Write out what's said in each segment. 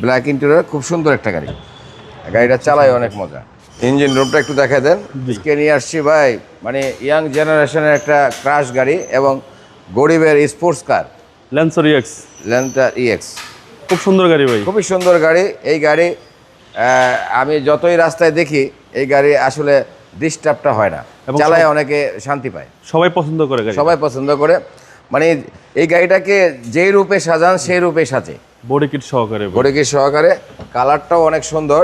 Black interior, খুব সুন্দর একটা গাড়ি। গাড়িটা চালায় অনেক মজা। ইঞ্জিন রুমটা একটু দেখা দেন। আজকে নিয়ে আসছি ভাই, মানে ইয়াং জেনারেশনের একটা ক্রাশ গাড়ি এবং গরিবের sports car, Lancer EX. Lancer EX খুব সুন্দর গাড়ি ভাই, খুবই সুন্দর গাড়ি। এই গাড়ি আমি যতই রাস্তায় দেখি এই গাড়ি আসলে ডিস্টার্বটা হয় না, চালায় অনেকে শান্তি পায়, সবাই পছন্দ করে গাড়ি, সবাই পছন্দ করে। মানে এই গাড়িটাকে যেই রূপে সাজান সেই রূপে সাজে, বডি কিট সহকারে। বডি কিট সহকারে। কালারটাও অনেক সুন্দর।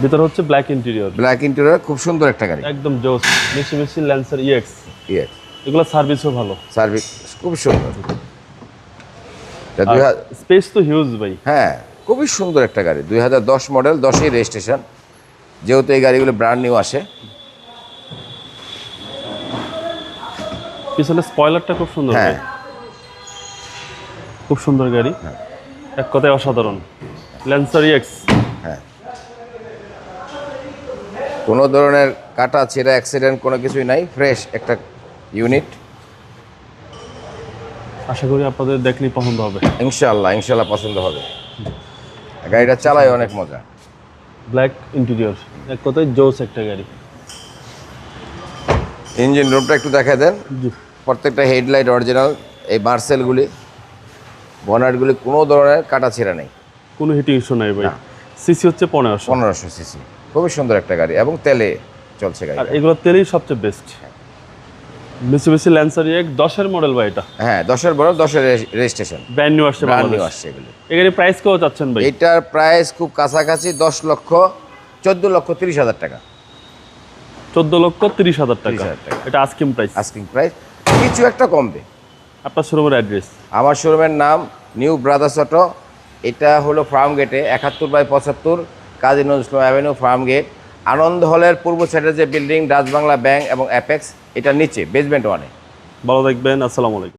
ভিতরে হচ্ছে ব্ল্যাক ইন্টেরিয়র, ব্ল্যাক ইন্টেরিয়র, খুব সুন্দর একটা গাড়ি, একদম জোস। মেশি মেশি ল্যান্সার ইএক্স। ইয়েস, এগুলো সার্ভিসও ভালো, সার্ভিস খুব সুন্দর। স্পেস তো হিউজ ভাই। হ্যাঁ, খুবই সুন্দর একটা গাড়ি। 2010 মডেল, 10ই রেজিস্ট্রেশন, যেহেতু এই গাড়িগুলো ব্র্যান্ড নিউ আসে। পিছনে স্পয়লারটা খুব সুন্দর ভাই, হ্যাঁ, খুব সুন্দর গাড়ি, এক কথায় অসাধারণ। Lancer EX. হ্যাঁ, কোনো ধরনের কাটা ছেঁড়া অ্যাক্সিডেন্ট কোনো কিছুই নাই, ফ্রেশ একটা ইউনিট। আশা করি আপনাদের দেখলেই পছন্দ হবে। ইনশাআল্লাহ, ইনশাআল্লাহ পছন্দ হবে। গাড়িটা চালায় অনেক মজা। ব্ল্যাক ইন্টেরিয়র, এক কথায় জোস একটা গাড়ি। ইঞ্জিন রুমটা একটু দেখা দেন। জি, প্রত্যেকটা হেডলাইট অরিজিনাল। এই মার্সেলগুলি, বনারগুলি কোনো ধরনের কাটা ছেঁড়া নেই, কোনো হিটিং ইস্যু নাই ভাই। সিসি হচ্ছে 1500। 1500 সিসি, খুবই সুন্দর একটা গাড়ি এবং তেলে চলছে গাড়ি। আর এগুলো তেলেই সবচেয়ে বেস্ট। মিসুবিশি ল্যান্সার ইএক্স 10-এর মডেল ভাই, এটা 10-এর বড়, 10-এর রেজিস্ট্রেশন, ব্র্যান্ড নিউ আসছে, ব্র্যান্ড নিউ আসছে এগুলি। এই গাড়ির প্রাইস কত চাচ্ছেন ভাই? এটার প্রাইস খুব কাছাকাছি 14,30,000 টাকা। 14,30,000 টাকা। 30,000 টাকা এটা আস্কিং প্রাইস। আস্কিং প্রাইস, কিছু একটা কমবে। আপনার শোরুমের অ্যাড্রেস? আমার শোরুমের নাম নিউ ব্রাদার্স অটো। এটা হলো ফার্ম গেটে, 71/75 Kazi Nazrul Islam avenue, farm gate. আনন্দ হলের পূর্ব সাইডে যে বিল্ডিং, ডাচ বাংলা ব্যাংক এবং অ্যাপেক্স, এটার নিচে বেসমেন্ট 1-এ। ভালো থাকবেন, আসসালামু আলাইকুম।